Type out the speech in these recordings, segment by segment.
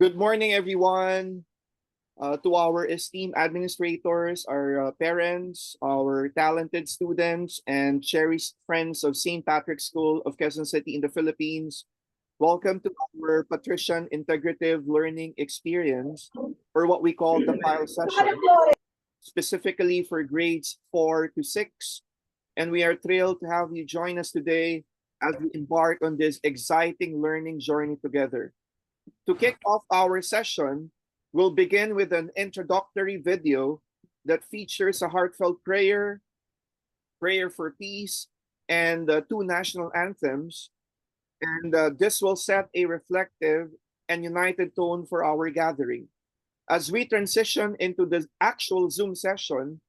Good morning, everyone. To our esteemed administrators, our parents, our talented students, and cherished friends of St. Patrick's School of Quezon City in the Philippines. Welcome to our Patrician Integrative Learning Experience, or what we call the PILE session, specifically for grades 4 to 6. And we are thrilled to have you join us today as we embark on this exciting learning journey together. To kick off our session, we'll begin with an introductory video that features a heartfelt prayer, prayer for peace, and two national anthems. And this will set a reflective and united tone for our gathering. As we transition into the actual Zoom session,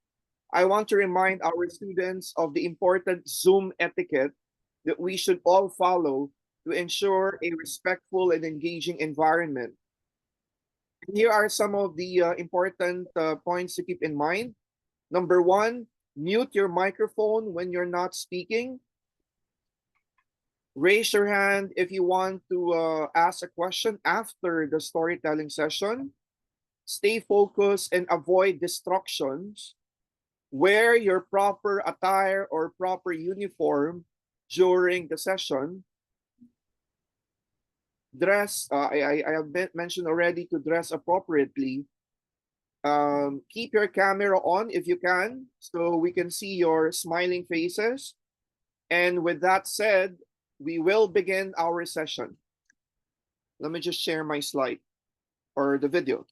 I want to remind our students of the important Zoom etiquette that we should all follow to ensure a respectful and engaging environment. And here are some of the important points to keep in mind. Number one, mute your microphone when you're not speaking. Raise your hand if you want to ask a question after the storytelling session. Stay focused and avoid distractions. Wear your proper attire or proper uniform during the session. Dress, I have mentioned already to dress appropriately. Keep your camera on if you can, so we can see your smiling faces. And with that said, we will begin our session. Let me just share my slide or the video.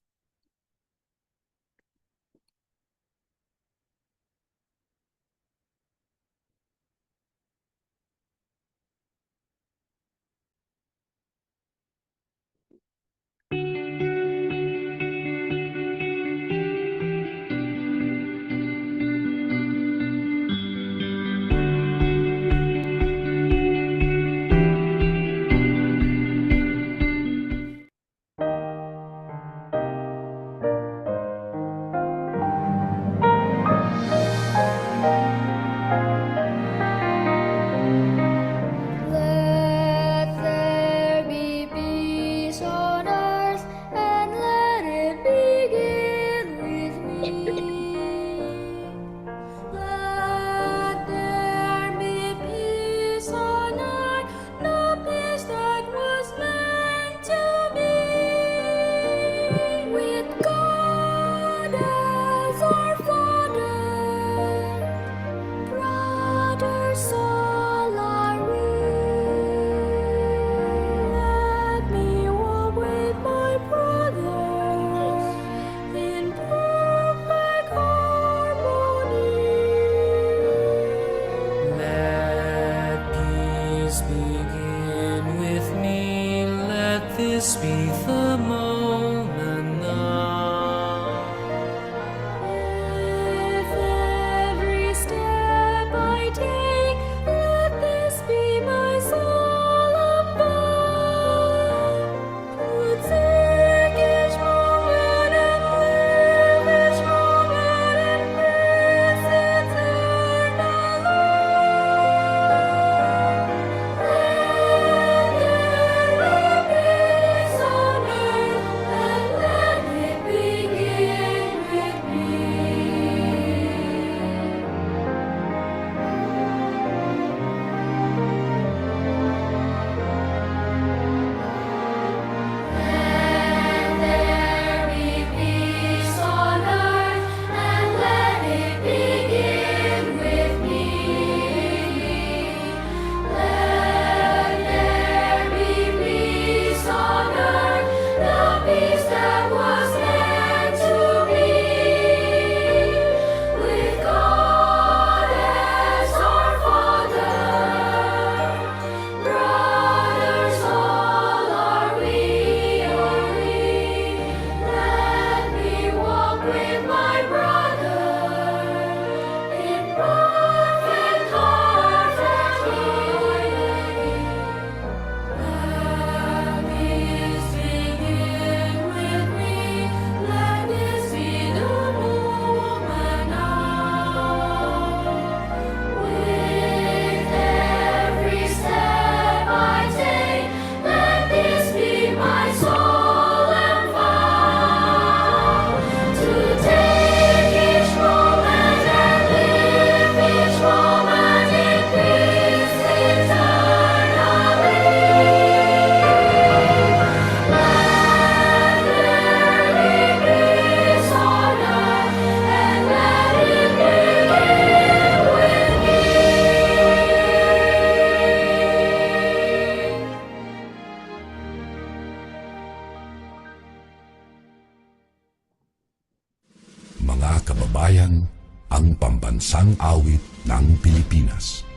Pambansang Awit ng Pilipinas.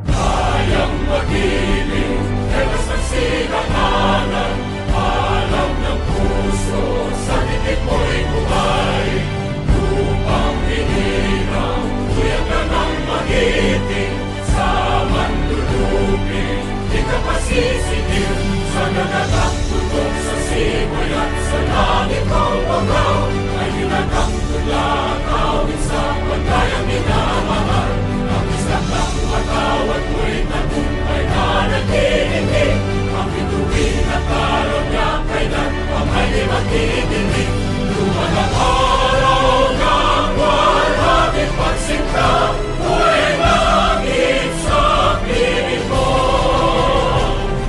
Kayang mag-ibig, tewas ng sigahanan, alam ng puso, sa titik mo'y buhay. Lupang hinirang, tuyag ka ng magiting, sa manlulupin, di ka pasisitin, sa nagagang tutok sa simoy at sa langit kong pagaw, ay hinagang tulad awit sa pagkayang minamahal. Ang isang ng matawad mo'y tagumpay na nagtitindig, ang bituin at araw niya kailan ang may magtitindig. Luman ang araw ng walhapit pagsinta, buhay langit sa piling mo.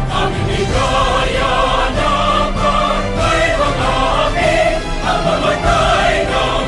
Aming ligaya na pagkay mga amin, ang mamatay ng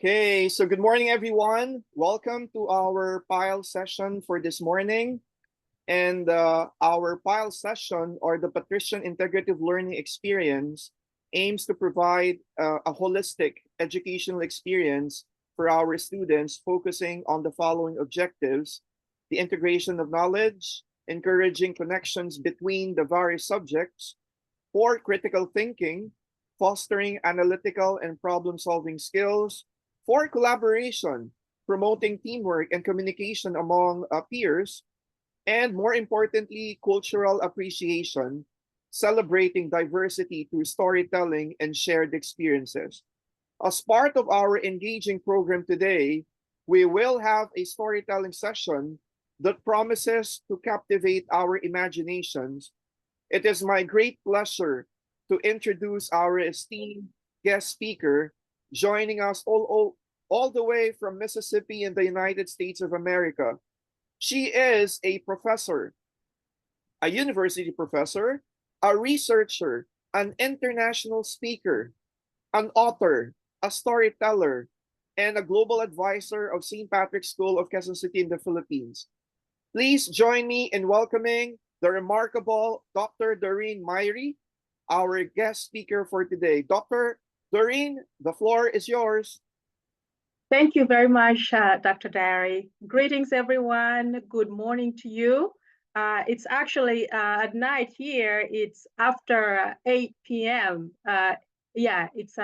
Okay, so good morning, everyone. Welcome to our PILE session for this morning. And our PILE session, or the Patrician Integrative Learning Experience, aims to provide a holistic educational experience for our students, focusing on the following objectives: the integration of knowledge, encouraging connections between the various subjects, for critical thinking, fostering analytical and problem solving skills, for collaboration, promoting teamwork and communication among peers, and more importantly, cultural appreciation, celebrating diversity through storytelling and shared experiences. As part of our engaging program today, we will have a storytelling session that promises to captivate our imaginations. It is my great pleasure to introduce our esteemed guest speaker, joining us all the way from Mississippi in the United States of America. She is a professor, a university professor, a researcher, an international speaker, an author, a storyteller, and a global advisor of St. Patrick's School of Quezon City in the Philippines. Please join me in welcoming the remarkable Dr. Doreen Myrie, our guest speaker for today. Dr. Doreen, the floor is yours. Thank you very much, Dr. Diary. Greetings, everyone. Good morning to you. It's actually at night here. It's after 8 p.m. Yeah, it's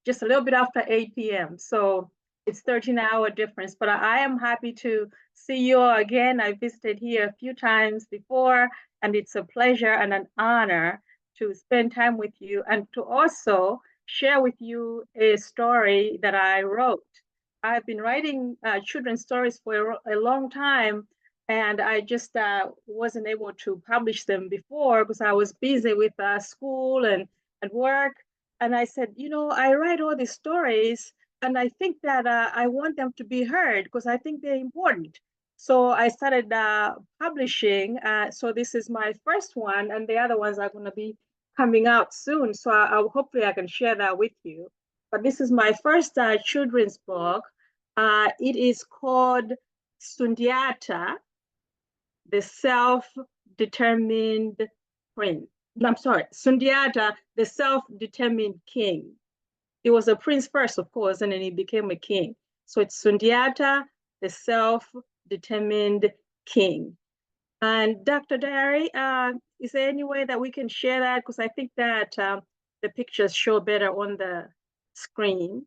just a little bit after 8 p.m. So it's 13-hour difference, but I am happy to see you all again. I visited here a few times before, and it's a pleasure and an honor to spend time with you and to also share with you a story that I wrote. I've been writing children's stories for a long time, and I just wasn't able to publish them before because I was busy with school and work. And I said, I write all these stories, and I think that I want them to be heard because I think they're important. So I started publishing. So this is my first one, and the other ones are going to be coming out soon. So hopefully I can share that with you. But this is my first children's book. It is called Sundiata, the Self-Determined Prince. I'm sorry, Sundiata, the Self-Determined King. He was a prince first, of course, and then he became a king. So it's Sundiata, the Self-Determined King. And Dr. Diary, is there any way that we can share that? Because I think that the pictures show better on the screen.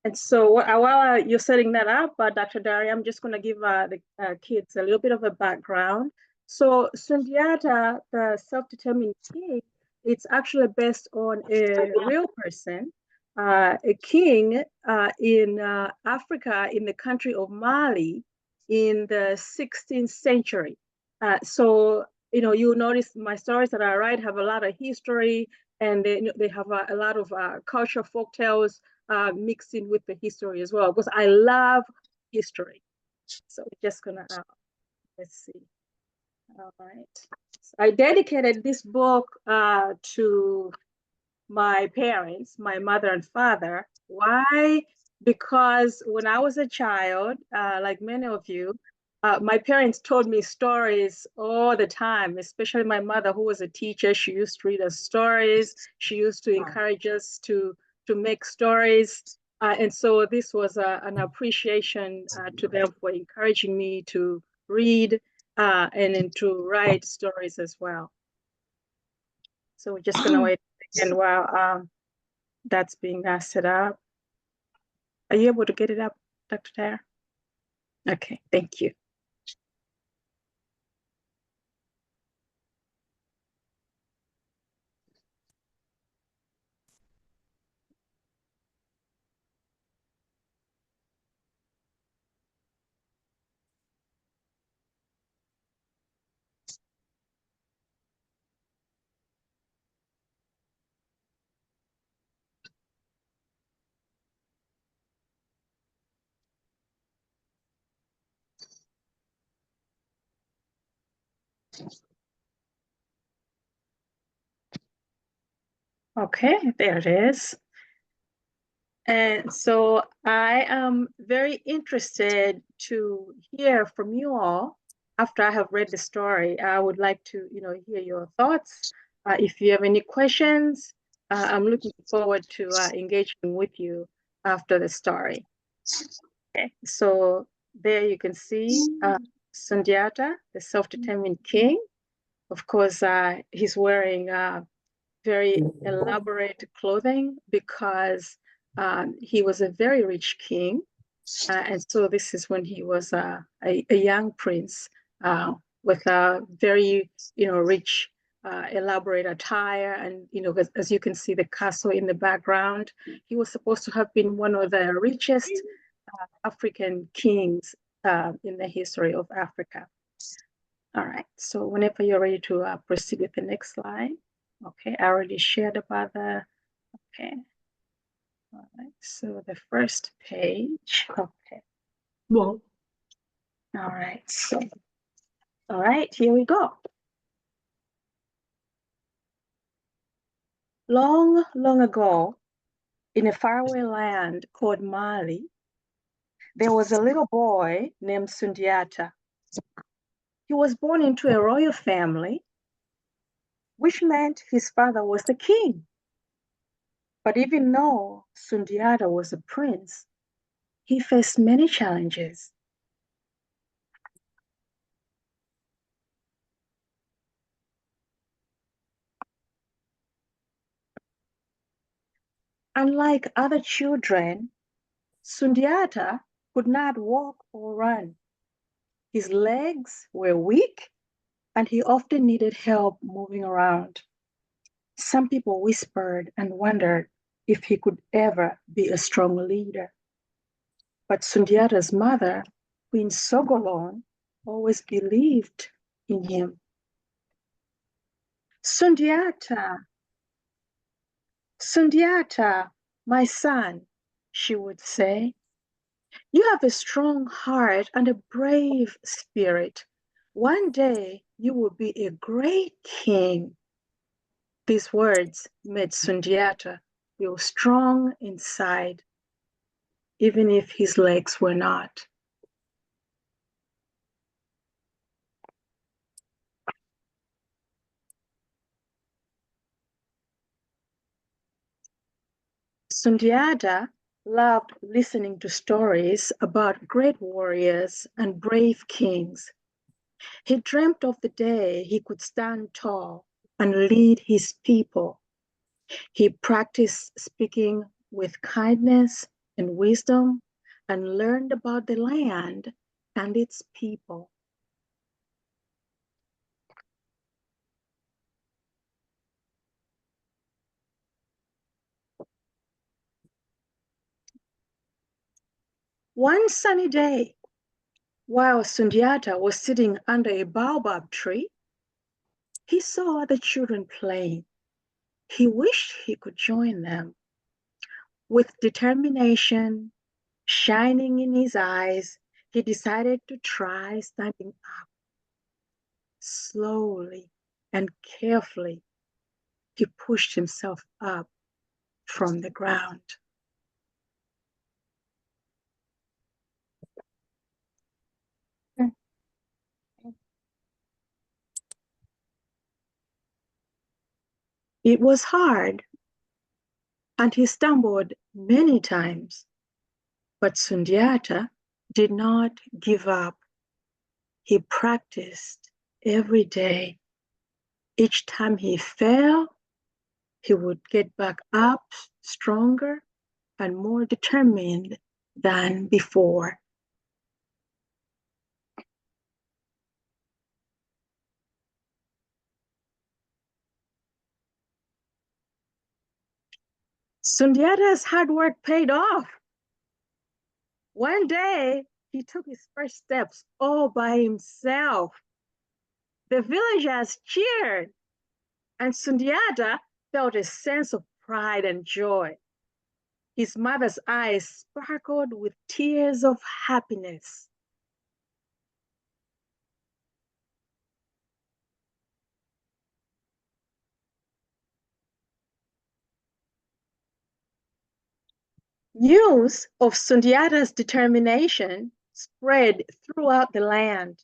And so while you're setting that up, Dr. Dari, I'm just going to give the kids a little bit of a background. So Sundiata, the self-determined king, it's actually based on a real person, a king in Africa, in the country of Mali, in the 16th century. So, you notice my stories that I write have a lot of history, and they have a lot of culture, folk tales, mixed in with the history as well, because I love history. So we're just gonna, let's see. All right. So I dedicated this book to my parents, my mother and father. Why? Because when I was a child, like many of you, my parents told me stories all the time, especially my mother, who was a teacher. She used to read us stories. She used to encourage us to make stories. And so this was an appreciation to them for encouraging me to read and then to write stories as well. So we're just going to wait again while that's being set up. Are you able to get it up, Dr. Dyer? Okay, thank you. Okay, there it is. And so I am very interested to hear from you all. After I have read the story, I would like to, hear your thoughts. If you have any questions, I'm looking forward to engaging with you after the story. Okay, so there you can see Sundiata, the self-determined king. Of course, he's wearing very elaborate clothing because he was a very rich king. And so this is when he was a young prince with a very, rich, elaborate attire. And, as you can see the castle in the background, he was supposed to have been one of the richest African kings in the history of Africa. All right, so whenever you're ready to proceed with the next slide. Okay, I already shared about the, okay. All right, so the first page, okay. Well, all right, so, all right, here we go. Long, long ago, in a faraway land called Mali, there was a little boy named Sundiata. He was born into a royal family, which meant his father was the king. But even though Sundiata was a prince, he faced many challenges. Unlike other children, Sundiata could not walk or run. His legs were weak and he often needed help moving around. Some people whispered and wondered if he could ever be a strong leader. But Sundiata's mother, Queen Sogolon, always believed in him. Sundiata, Sundiata, my son, she would say, you have a strong heart and a brave spirit. One day you will be a great king. These words made Sundiata feel strong inside, even if his legs were not. Sundiata loved listening to stories about great warriors and brave kings. He dreamt of the day he could stand tall and lead his people. He practiced speaking with kindness and wisdom and learned about the land and its people. One sunny day, while Sundiata was sitting under a baobab tree, he saw the children playing. He wished he could join them. With determination shining in his eyes, he decided to try standing up. Slowly and carefully, he pushed himself up from the ground. It was hard, and he stumbled many times, but Sundiata did not give up. He practiced every day. Each time he fell, he would get back up stronger and more determined than before. Sundiata's hard work paid off. One day, he took his first steps all by himself. The villagers cheered, and Sundiata felt a sense of pride and joy. His mother's eyes sparkled with tears of happiness. News of Sundiata's determination spread throughout the land.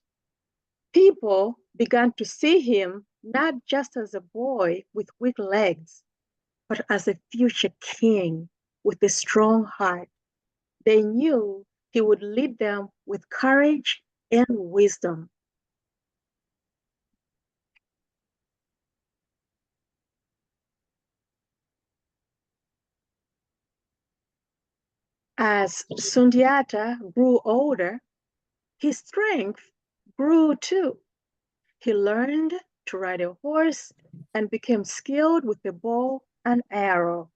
People began to see him not just as a boy with weak legs, but as a future king with a strong heart. They knew he would lead them with courage and wisdom. As Sundiata grew older, his strength grew too. He learned to ride a horse and became skilled with the bow and arrow.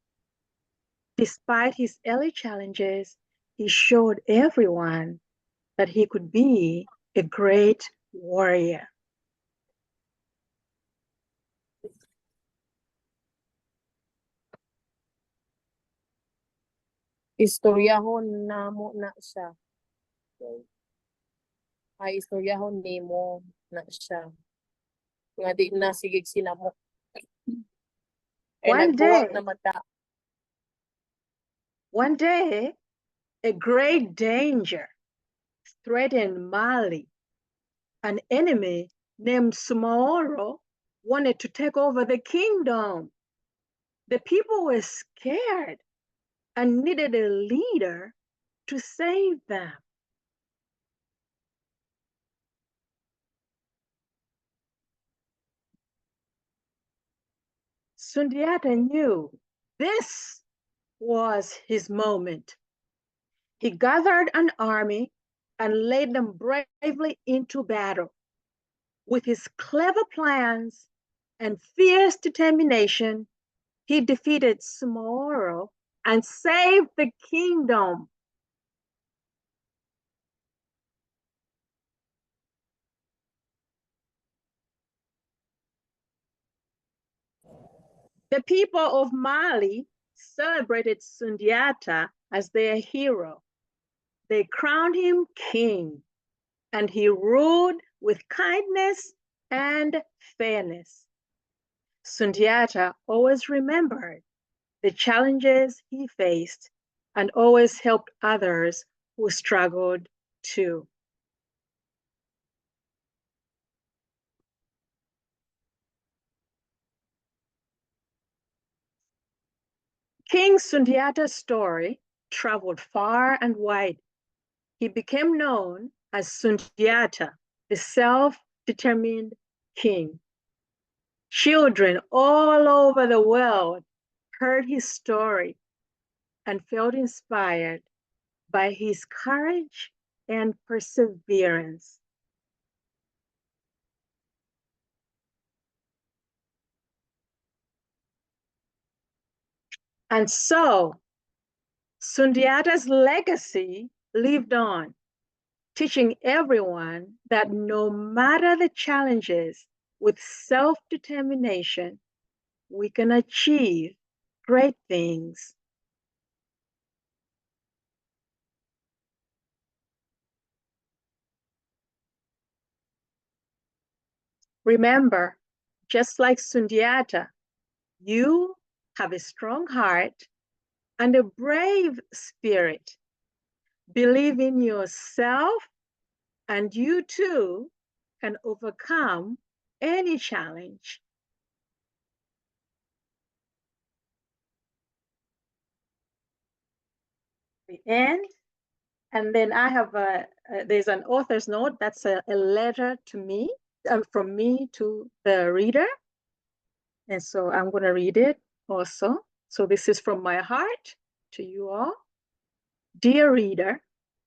Despite his early challenges, he showed everyone that he could be a great warrior. Istoryahon namo na siya. Ay istoryahon nimo na siya. Nga di na sigig sinamok. One nagbuwag day- na mata. One day, a great danger threatened Mali. An enemy named Sumaoro wanted to take over the kingdom. The people were scared and needed a leader to save them. Sundiata knew this was his moment. He gathered an army and led them bravely into battle. With his clever plans and fierce determination, he defeated Sumaoro and saved the kingdom. The people of Mali celebrated Sundiata as their hero. They crowned him king, and he ruled with kindness and fairness. Sundiata always remembered the challenges he faced and always helped others who struggled too. King Sundiata's story traveled far and wide. He became known as Sundiata, the self-determined king. Children all over the world heard his story and felt inspired by his courage and perseverance. And so, Sundiata's legacy lived on, teaching everyone that no matter the challenges, with self-determination, we can achieve great things. Remember, just like Sundiata, you have a strong heart and a brave spirit. Believe in yourself, and you too can overcome any challenge. The end. And then I have there's an author's note. That's a letter to me, from me to the reader. And so I'm going to read it also. So this is from my heart to you all. Dear reader,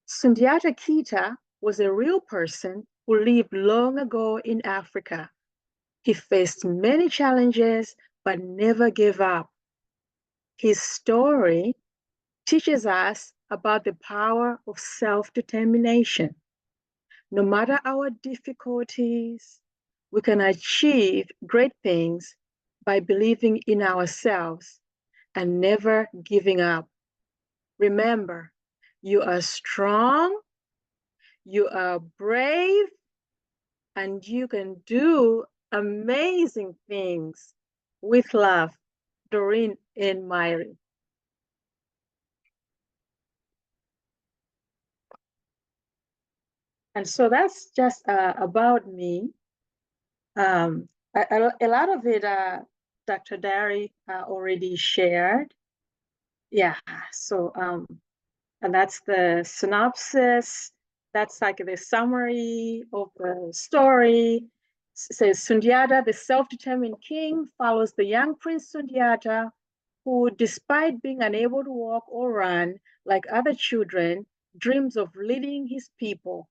Sundiata Keita was a real person who lived long ago in Africa. He faced many challenges, but never gave up. His story teaches us about the power of self-determination. No matter our difficulties, we can achieve great things by believing in ourselves and never giving up. Remember, you are strong, you are brave, and you can do amazing things. With love, Doreen and Myrie. And so that's just about me. A lot of it, Dr. Dari already shared. Yeah, so and that's the synopsis. That's like the summary of the story. Says Sundiata, the self-determined king, follows the young prince Sundiata, who, despite being unable to walk or run like other children, dreams of leading his people.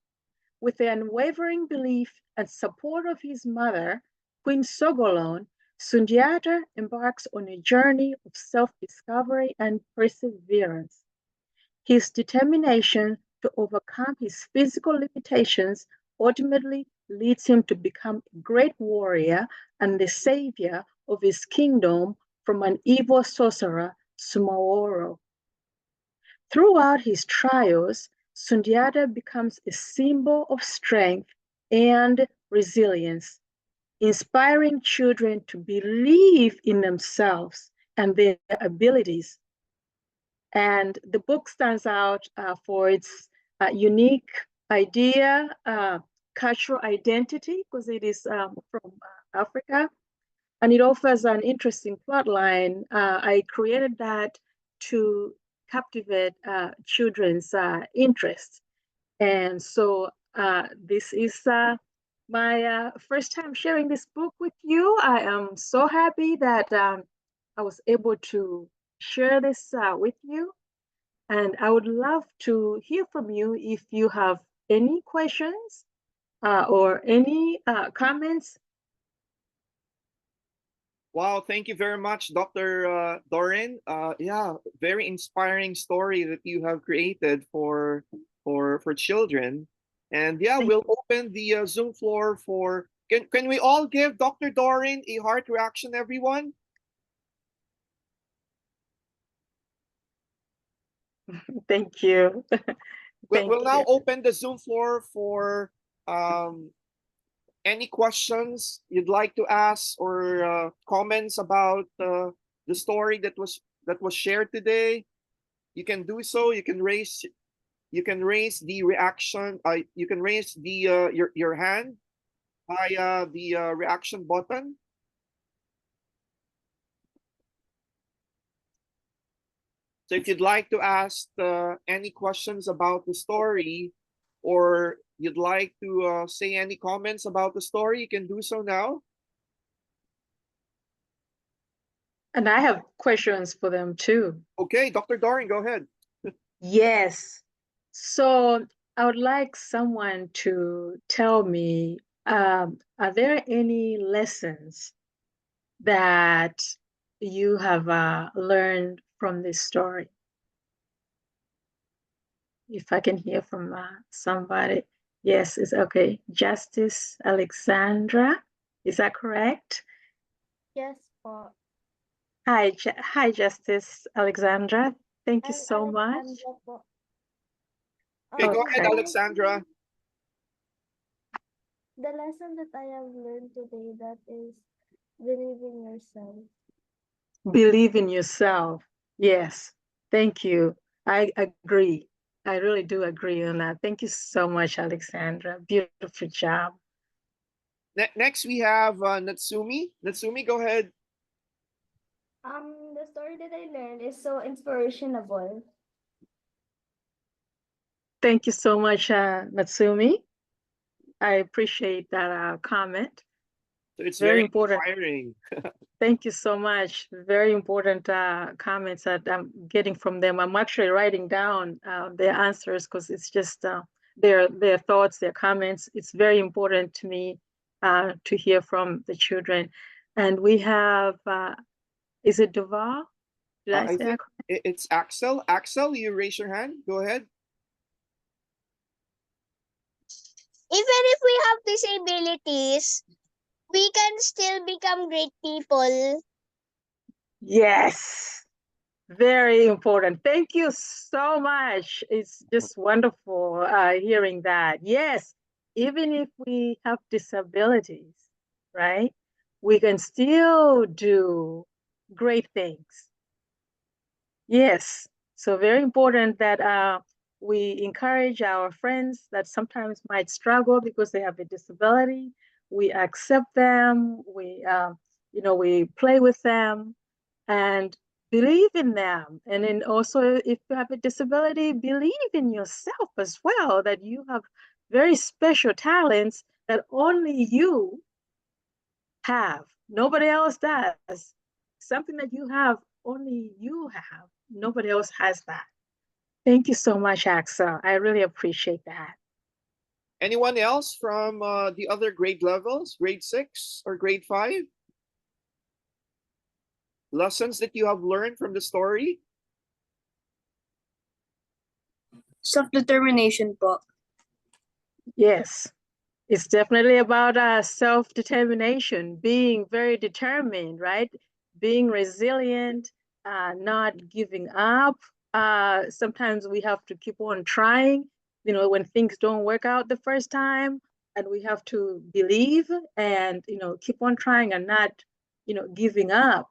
With the unwavering belief and support of his mother, Queen Sogolon, Sundiata embarks on a journey of self-discovery and perseverance. His determination to overcome his physical limitations ultimately leads him to become a great warrior and the savior of his kingdom from an evil sorcerer, Sumaworo. Throughout his trials, Sundiata becomes a symbol of strength and resilience, inspiring children to believe in themselves and their abilities. And the book stands out for its unique idea, cultural identity, because it is from Africa, and it offers an interesting plot line. I created that to captivate children's interest. And so this is my first time sharing this book with you. I am so happy that I was able to share this with you. And I would love to hear from you if you have any questions or any comments. Wow, thank you very much, Dr. Doreen. Yeah, very inspiring story that you have created for children. And yeah, Thank we'll open the Zoom floor for. Can we all give Dr. Doreen a heart reaction, everyone? Thank you. Thank We'll now you. open the Zoom floor for any questions you'd like to ask or comments about the story that was shared today. You can do so. You can raise the reaction. You can raise the your hand via the reaction button. So if you'd like to ask any questions about the story, or you'd like to say any comments about the story, you can do so now. And I have questions for them too. Okay, Dr. Doreen, go ahead. Yes. So I would like someone to tell me, are there any lessons that you have learned from this story? If I can hear from somebody. Yes, it's okay. Justice Alexandra, is that correct? Yes po. Hi, Justice Alexandra. Thank you I'm so much. Alexandra po. Okay, go ahead, Okay. Alexandra. The lesson that I have learned today, that is believe in yourself. Believe in yourself. Yes. Thank you. I agree. I really do agree on that. Thank you so much, Alexandra. Beautiful job. Next, we have Natsumi. Natsumi, go ahead. The story that I learned is so inspirational. Thank you so much, Natsumi. I appreciate that comment. So it's Very very important. inspiring. Thank you so much. Very important comments that I'm getting from them. I'm actually writing down their answers because it's just their thoughts, their comments. It's very important to me to hear from the children. And we have, is it Duval? Did I I say think that? it's Axel. Axel, you raise your hand. Go ahead. Even if we have disabilities, we can still become great people. Yes. Very important. Thank you so much. It's just wonderful hearing that. Yes, even if we have disabilities, right, we can still do great things. Yes, so very important that We encourage our friends that sometimes might struggle because they have a disability. We accept them. We play with them and believe in them. And then also, if you have a disability, believe in yourself as well, that you have very special talents that only you have. Nobody else does. Something that you have, only you have. Nobody else has that. Thank you so much, Axel. I really appreciate that. Anyone else from the other grade levels, grade 6 or grade 5? Lessons that you have learned from the story? Self-determination po. Yes, it's definitely about self-determination, being very determined, right? Being resilient, not giving up. Sometimes we have to keep on trying, when things don't work out the first time, and we have to believe and, keep on trying and not, giving up.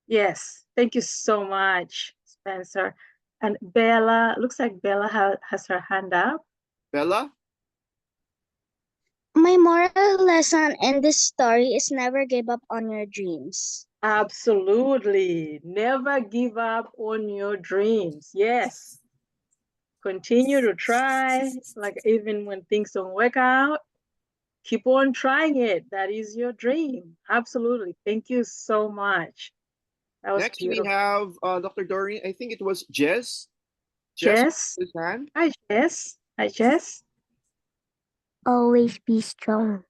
Yes, thank you so much, Spencer. And Bella, looks like Bella has her hand up. Bella? My moral lesson in this story is never give up on your dreams. Absolutely. Never give up on your dreams. Yes. Continue to try, like even when things don't work out, keep on trying it. That is your dream. Absolutely. Thank you so much. That was Next, we beautiful. have Dr. Doreen. I think it was Jess. Jess. His hand. Hi, Jess. Hi, Jess. Always be strong.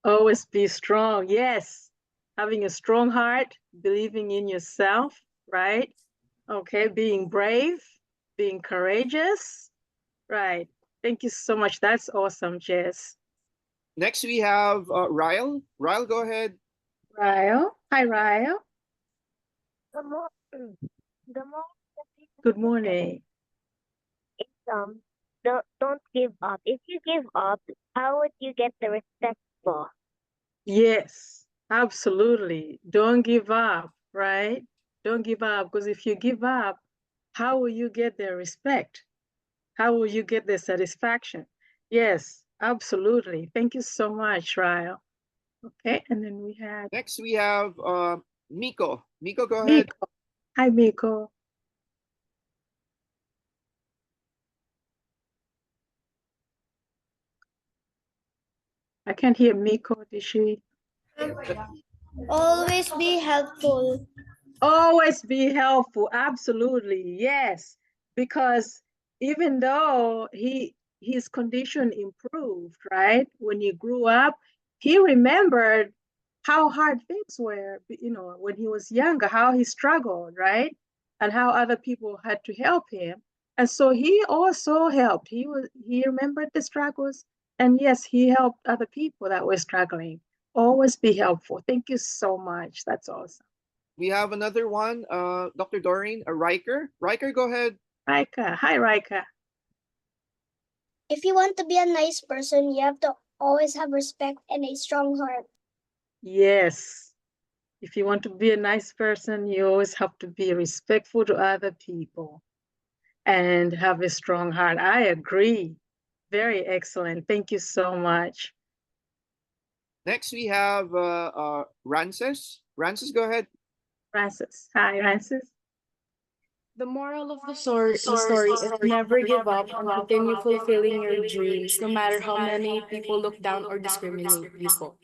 Always be strong. Yes. Having a strong heart, believing in yourself, right? Okay. Being brave, being courageous. Right. Thank you so much. That's awesome, Jess. Next, we have Ryle. Ryle, go ahead. Ryle. Hi, Ryle. The more, the more Good morning. don't give up. If you give up, how would you get the respect for? Yes, absolutely. Don't give up, right? Don't give up, because if you give up, how will you get their respect? How will you get their satisfaction? Yes, absolutely. Thank you so much, Ryle. Okay, and then we had Next, we have Miko. Miko, go ahead. Miko. Hi, Miko. I can't hear Miko. Did she? Always be helpful. Always be helpful. Absolutely. Yes. Because even though his condition improved, right? When he grew up, he remembered how hard things were, when he was younger, how he struggled, right? And how other people had to help him. And so he also helped. He remembered the struggles. And yes, he helped other people that were struggling. Always be helpful. Thank you so much. That's awesome. We have another one, Dr. Doreen, Riker. Riker, go ahead. Rika. Hi, Rika. If you want to be a nice person, you have to always have respect and a strong heart. Yes. If you want to be a nice person, you always have to be respectful to other people and have a strong heart. I agree. Very excellent. Thank you so much. Next, we have Rances. Rances, go ahead. Francis. Hi, Francis. The moral of the story is never give up and continue fulfilling your dreams, no matter how many people look down or discriminate you for.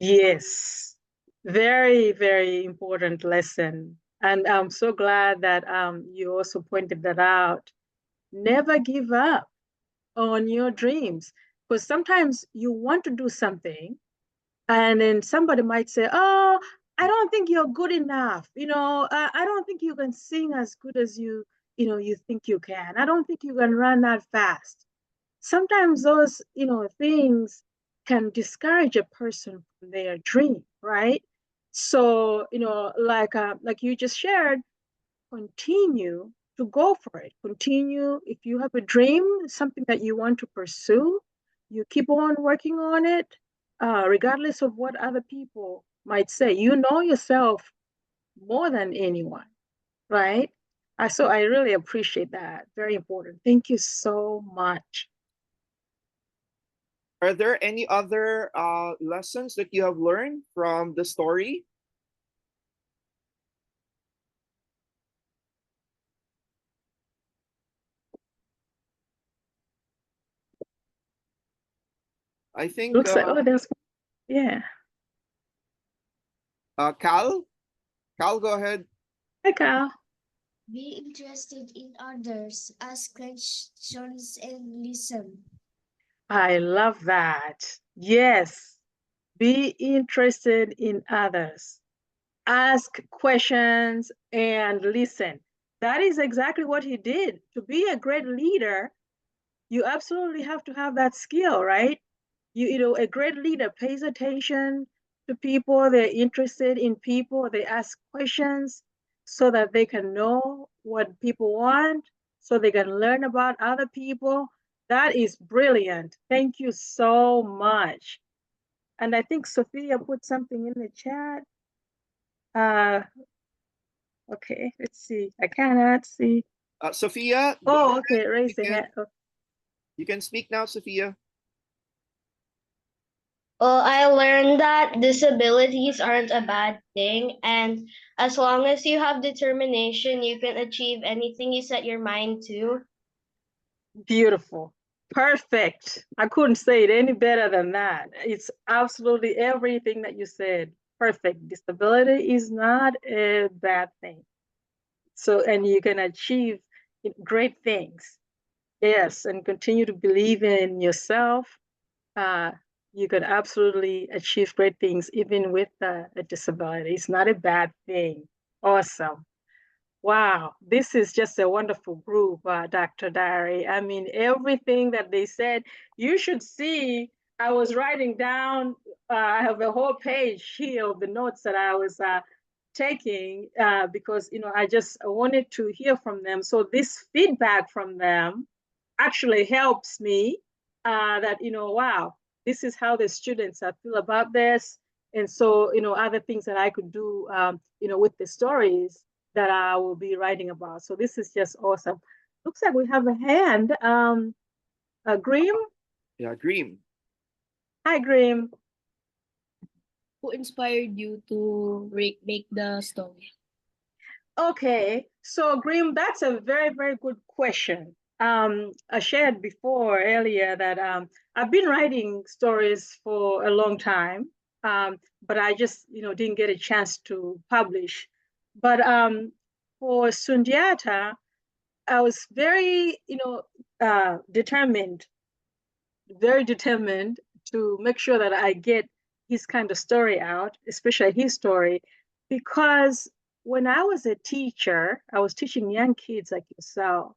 Yes. Very, very important lesson. And I'm so glad that you also pointed that out. Never give up on your dreams, because sometimes you want to do something and then somebody might say, oh, I don't think you're good enough, I don't think you can sing as good as you think you can. I don't think you can run that fast. Sometimes those things can discourage a person from their dream, right? So like you just shared, continue to go for it. Continue. If you have a dream, something that you want to pursue, you keep on working on it, regardless of what other people might say. You know yourself more than anyone, right? So I really appreciate that. Very important. Thank you so much. Are there any other lessons that you have learned from the story? I think Looks like, oh, there's, yeah. Cal, go ahead. Hi, Kyle. Be interested in others, ask questions, and listen. I love that. Yes. Be interested in others. Ask questions and listen. That is exactly what he did. To be a great leader, you absolutely have to have that skill, right? You know, a great leader pays attention to people, they're interested in people, they ask questions so that they can know what people want, so they can learn about other people. That is brilliant. Thank you so much. And I think Sophia put something in the chat. Uh, okay, let's see. I cannot see. Sophia, go Oh, ahead. okay, raise the hand. Oh, You can speak now, Sophia. Well, I learned that disabilities aren't a bad thing, and as long as you have determination, you can achieve anything you set your mind to. beautiful. Perfect. I couldn't say it any better than that. It's absolutely everything that you said. Perfect. Disability is not a bad thing. So, and you can achieve great things. Yes, and continue to believe in yourself. Uh, you could absolutely achieve great things even with a disability. It's not a bad thing. Awesome. Wow, this is just a wonderful group, Dr. Diary. I mean, everything that they said, you should see. I was writing down, I have a whole page here of the notes that I was taking because, you know, I just wanted to hear from them. So this feedback from them actually helps me that, you know, wow, this is how the students feel about this. And so, you know, other things that I could do, you know, with the stories that I will be writing about. So this is just awesome. Looks like we have a hand. Grim? Yeah, Dream. Hi, Grim. Who inspired you to make the story? Okay, so Grim, that's a very, very good question. I shared before earlier that I've been writing stories for a long time, but I just, you know, didn't get a chance to publish. But for Sundiata, I was very, you know, determined, very determined to make sure that I get his kind of story out, especially his story, because when I was a teacher, I was teaching young kids like yourself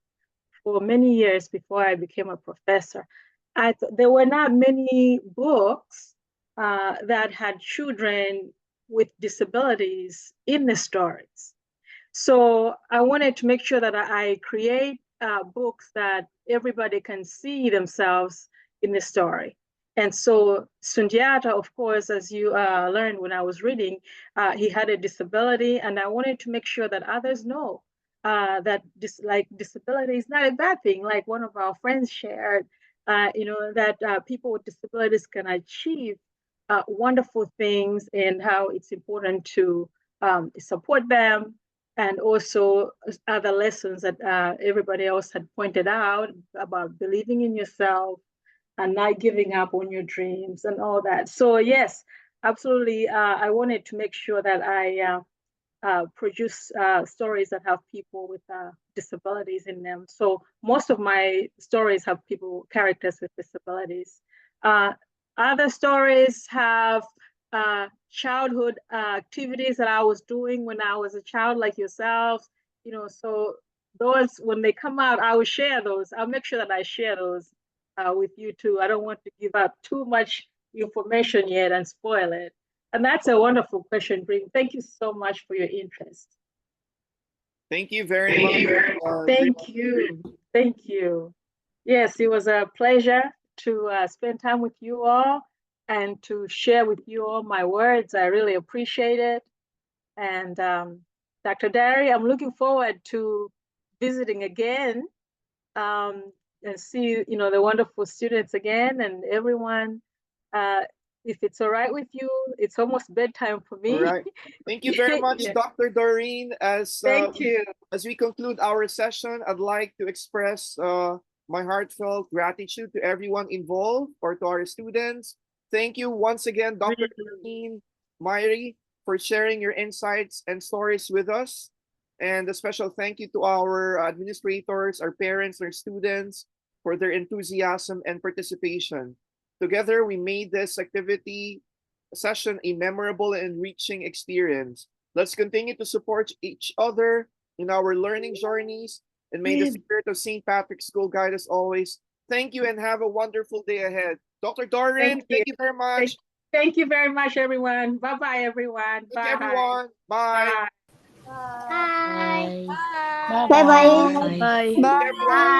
for many years before I became a professor. There were not many books that had children with disabilities in the stories. So I wanted to make sure that I create books that everybody can see themselves in the story. And so Sundiata, of course, as you learned when I was reading, he had a disability, and I wanted to make sure that others know that disability is not a bad thing. Like one of our friends shared, you know, that people with disabilities can achieve wonderful things, and how it's important to support them, and also other lessons that everybody else had pointed out about believing in yourself and not giving up on your dreams and all that. So yes, absolutely. I wanted to make sure that I produce stories that have people with disabilities in them. So most of my stories have characters with disabilities. Uh, Other stories have childhood activities that I was doing when I was a child, like yourself. You know, so those, when they come out, I will share those. I'll make sure that I share those with you too. I don't want to give out too much information yet and spoil it. And that's a wonderful question, Bring. Thank you so much for your interest. Thank you very much. Thank you. Thank you. Yes, it was a pleasure to spend time with you all and to share with you all my words. I really appreciate it. And Dr. Derry, I'm looking forward to visiting again, and see, the wonderful students again and everyone. If it's all right with you, it's almost bedtime for All me. right. Thank you very much, Yeah. Dr. Doreen. Thank you. As we conclude our session, I'd like to express my heartfelt gratitude to everyone involved or to our students. Thank you once again, Dr. Doreen, Myrie, for sharing your insights and stories with us. And a special thank you to our administrators, our parents, our students for their enthusiasm and participation. Together, we made this activity session a memorable and enriching experience. Let's continue to support each other in our learning journeys, and may the spirit of St. Patrick's School guide us always. Thank you and have a wonderful day ahead. Dr. Doreen, thank you very much. Thank you very much, everyone. Bye-bye, everyone. Thank you, Bye. everyone. Bye. Bye. Bye. Bye bye. Bye. Thank you, everyone. Bye.